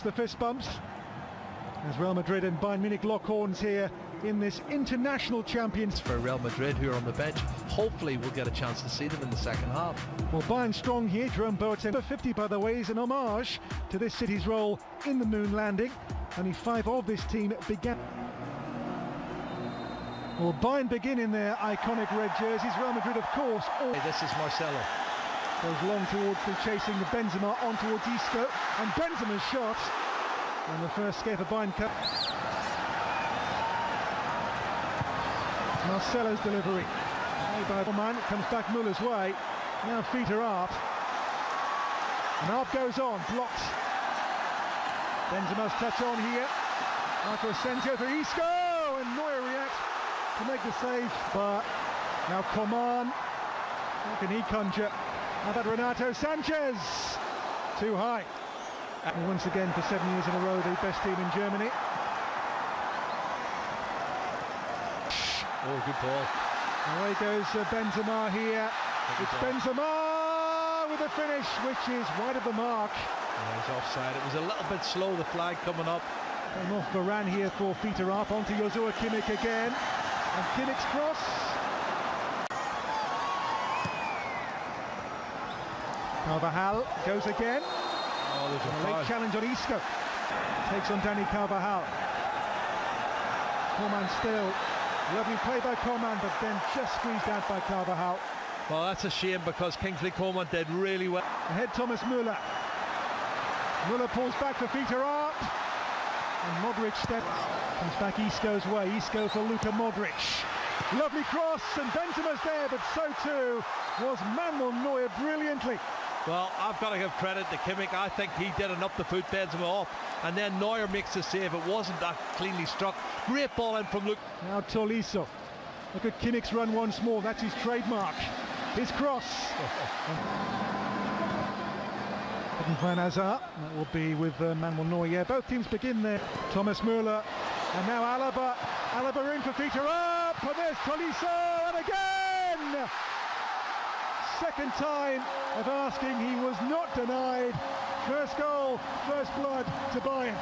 The fist bumps as Real Madrid and Bayern Munich lock horns here in this international champions. For Real Madrid, who are on the bench, hopefully we'll get a chance to see them in the second half. Well, Bayern strong here. Jerome Boateng, 50 by the way, is an homage to this city's role in the moon landing. Only 5 of this team began. Well, Bayern begin in their iconic red jerseys. Real Madrid, of course. This is Marcelo. Goes long towards the chasing the Benzema on towards Isco, and Benzema's shot. And the first scare for Bayern Cup. Marcelo's delivery. By man, it comes back Muller's way. Now feet are up. And up goes on, blocked. Benzema's touch on here. Marco Asensio for Isco, and Neuer reacts to make the save. But now Coman. How can he conjure? How about Renato Sanchez? Too high. And once again, for 7 years in a row, the best team in Germany. Oh, good ball. Away goes Benzema here. It's Benzema with a finish, which is wide of the mark. Yeah, he's offside. It was a little bit slow, the flag coming up. Came off Varane here for Peter Arp, onto Joshua Kimmich again. And Kimmich's cross. Carvajal goes again. Oh, there's a late challenge on Isco. Takes on Dani Carvajal. Coman still. Lovely play by Coman, but then just squeezed out by Carvajal. Well, that's a shame because Kingsley Coman did really well. Ahead Thomas Müller. Müller pulls back for Peter Arp. And Modric comes back Isco's way. Isco for Luka Modric. Lovely cross, and Benzema's there, but so too was Manuel Neuer brilliantly. Well, I've got to give credit to Kimmich. I think he did enough to put Benzema off, and then Neuer makes the save. It wasn't that cleanly struck. Great ball in from Luke. Now Tolisso. Look at Kimmich's run once more. That's his trademark. His cross. Looking for Hazard. That will be with Manuel Neuer. Yeah, both teams begin there. Thomas Müller, and now Alaba. Alaba in for Peter Arp, and there's Tolisso, and again! Second time of asking, he was not denied. First goal, first blood to Bayern.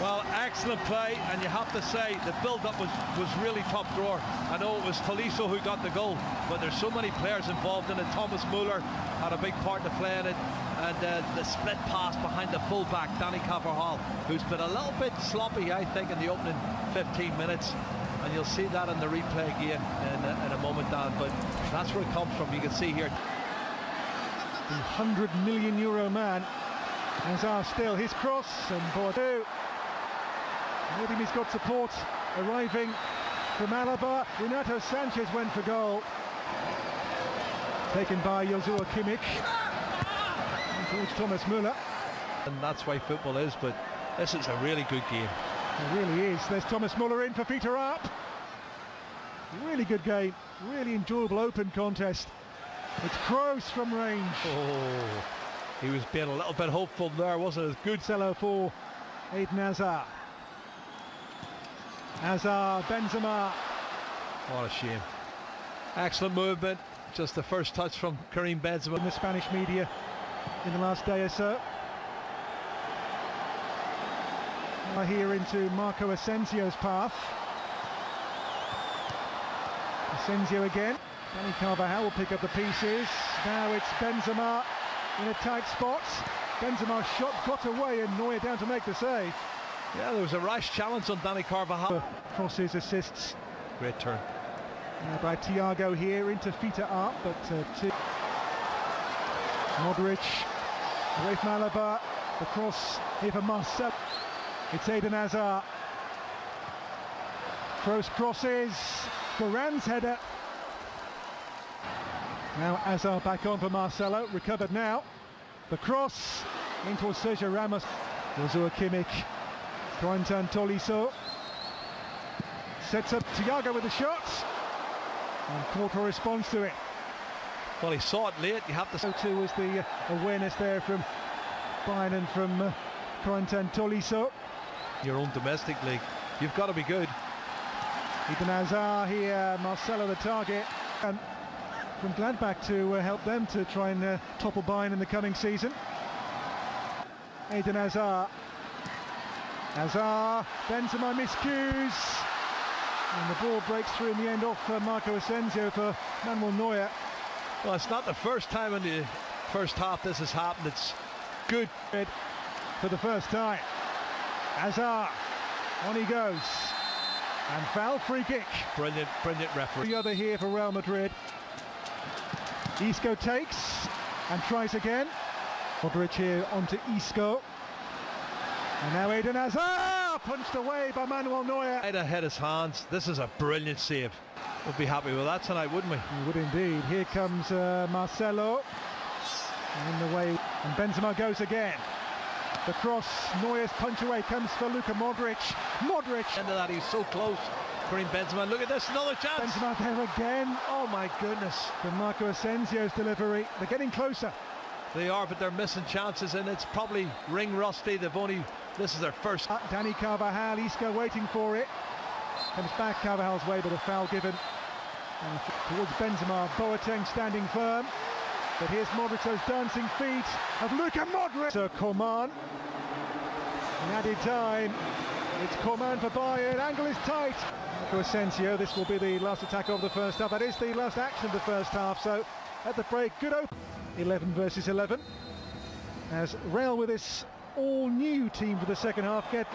Well, excellent play, and you have to say the build-up was really top drawer. I know it was Tolisso who got the goal, but there's so many players involved in it. Thomas Müller had a big part to play in it, and the split pass behind the full-back, Dani Carvajal, who's been a little bit sloppy, I think, in the opening 15 minutes. And you'll see that in the replay again in a moment, Dan, but that's where it comes from. You can see here. The €100 million man, Hazard still, his cross, and Bordeaux. Maybe he's got support arriving from Alaba. Renato Sanchez went for goal. Taken by Joshua Kimmich. Towards Thomas Müller. And that's why football is, but this is a really good game. It really is. There's Thomas Müller in for Peter Arp. Really good game. Really enjoyable open contest. It's Kroos from range. Oh, he was being a little bit hopeful there, wasn't it? Good Cello for Eden Hazard. Hazard, Benzema. What a shame. Excellent movement. Just the first touch from Karim Benzema. In the Spanish media in the last day or so. Here into Marco Asensio's path. Asensio again. Dani Carvajal will pick up the pieces. Now it's Benzema in a tight spot. Benzema's shot got away and Neuer down to make the save. Yeah, there was a rash challenge on Dani Carvajal. Crosses, assists. Great turn. Now by Thiago here into Peter Arp, but to Modric. Away from Alaba. The cross here for Marcel. It's Eden Hazard. Kroos crosses. Varane's header. Now Hazard back on for Marcelo. Recovered now. The cross into Sergio Ramos. Joshua Kimmich. Quentin Tolisso. Sets up Thiago with the shot. And Porto responds to it. Well, he saw it late. You have to. So too was the awareness there from Bayern and from Quentin Tolisso. Your own domestic league, you've got to be good. Eden Hazard here, Marcelo the target, and from Gladbach to help them to try and topple Bayern in the coming season. Eden Hazard. Hazard, Benzema miscues. And the ball breaks through in the end off Marco Asensio for Manuel Neuer. Well, it's not the first time in the first half this has happened. It's good. For the first time. Hazard, on he goes. And foul, free kick. Brilliant referee. The other here for Real Madrid. Isco takes and tries again. Modric here onto Isco. And now Eden Hazard, punched away by Manuel Neuer. Right ahead his hands. This is a brilliant save. We'll be happy with that tonight, wouldn't we? We would indeed. Here comes Marcelo. In the way, and Benzema goes again. The cross, Neuer's punch away comes for Luka Modric. Modric. End of that, he's so close. Karim Benzema, look at this, another chance. Benzema there again. Oh my goodness. For Marco Asensio's delivery. They're getting closer. They are, but they're missing chances, and it's probably ring rusty. This is their first. Dani Carvajal, Isco waiting for it. Comes back Carvajal's way, but a foul given. And towards Benzema, Boateng standing firm. But here's Modric, those dancing feet of Luka Modric. So Coman, in added time, it's Coman for Bayern, angle is tight. For Asensio, this will be the last attack of the first half. That is the last action of the first half, so at the break, good open. 11 versus 11. As Real with this all-new team for the second half get.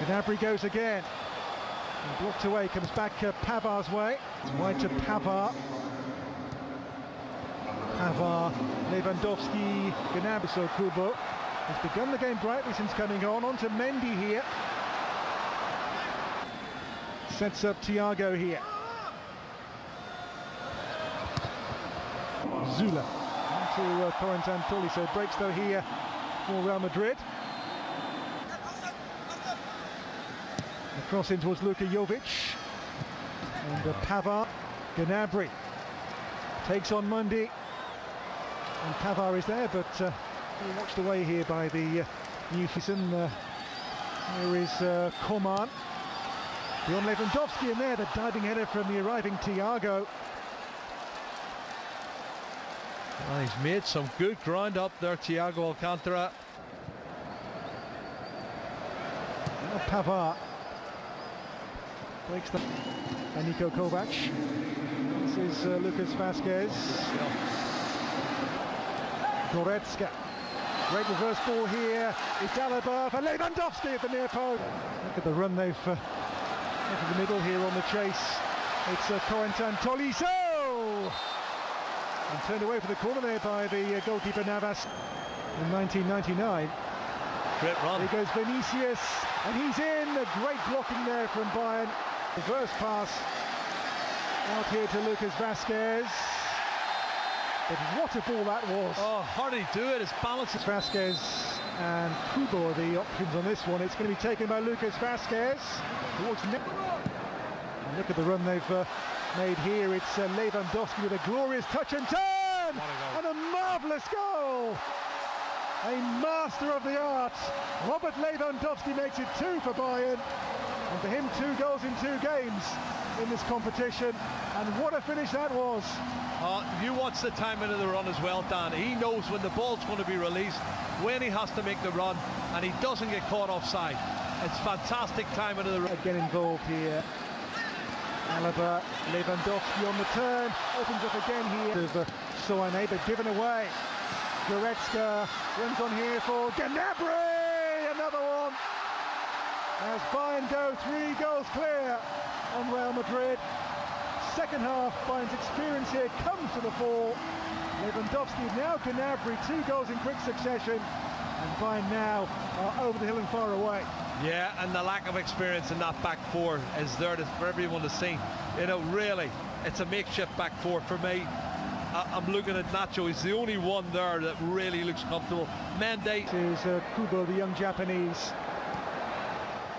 Gnabry goes again. And blocked away, comes back Pavar's way. It's wide to Pavard. Pavard, Lewandowski, Gnabry, so Kubo has begun the game brightly since coming on to Mendy here. Sets up Thiago here. Zula into Corentin Tolisso, breaks though here for Real Madrid. The cross in towards Luka Jovic. And Pavard, Gnabry takes on Mundy. And Pavard is there, but watched away here by the new season. Here is Coman. Beyond Lewandowski, and there the diving header from the arriving Thiago. Well, he's made some good ground up there, Thiago Alcantara. Now Pavard breaks the. And Niko Kovac. This is Lucas Vázquez. Goretzka. Great reverse ball here. It's Alaba for Lewandowski at the near post. Look at the run they've into the middle here on the chase. It's Corentin Tolisso! And turned away for the corner there by the goalkeeper Navas in 1999. Great run. Here goes Vinicius, and he's in. A great blocking there from Bayern. Reverse pass out here to Lucas Vázquez. But what a ball that was. Oh, how did he do it? His balance is... Vázquez and Kubo are the options on this one. It's going to be taken by Lucas Vázquez. Towards look at the run they've made here. It's Lewandowski with a glorious touch and turn! And a marvellous goal! A master of the art. Robert Lewandowski makes it 2 for Bayern. And for him, 2 goals in 2 games in this competition. And what a finish that was. You watch the timing of the run as well, Dan. He knows when the ball's going to be released, when he has to make the run, and he doesn't get caught offside. It's fantastic timing of the run. Again involved here. Alaba, Lewandowski on the turn, opens up again here. Soane, but given away. Goretzka runs on here for Gnabry, another one. As Bayern go 3 goals clear on Real Madrid. Second half, Bayern's experience here comes to the fore. Lewandowski, now Gnabry, 2 goals in quick succession. And Bayern now are over the hill and far away. Yeah, and the lack of experience in that back four is there for everyone to see. You know, really, it's a makeshift back four for me. I'm looking at Nacho. He's the only one there that really looks comfortable. Mendy. This is Kubo, the young Japanese.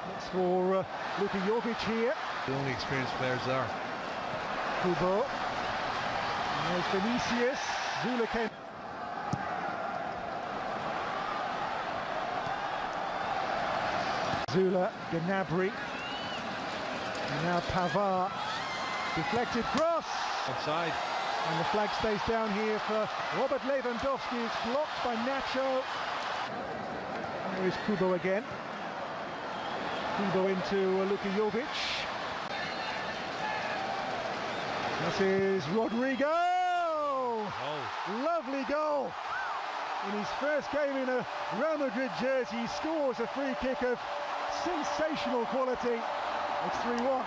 That's for Luka Jovic here. The only experienced players there. Kubo. And there's Vinicius. Zula came. Zula, Gnabry. And now Pavard. Deflected cross. Offside. And the flag stays down here for Robert Lewandowski. It's blocked by Nacho. There is Kubo again. Kubo into Luka Jovic. This is Rodrigo! Oh. Lovely goal! In his first game in a Real Madrid jersey, he scores a free kick of sensational quality. It's 3-1.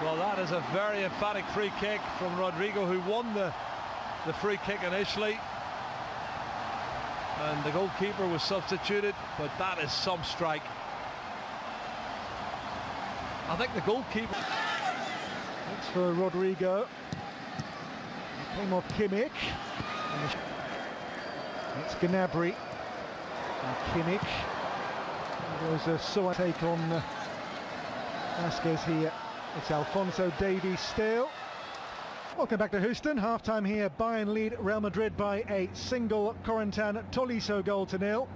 Well, that is a very emphatic free kick from Rodrigo, who won the free kick initially. And the goalkeeper was substituted, but that is some strike. I think the goalkeeper... Thanks for Rodrigo. Came off Kimmich. It's Gnabry. And Kimmich. There's a Soa take on Vasquez here. It's Alphonso Davies still. Welcome back to Houston. Half-time here. Bayern lead Real Madrid by a single Corentin Tolisso goal to 0.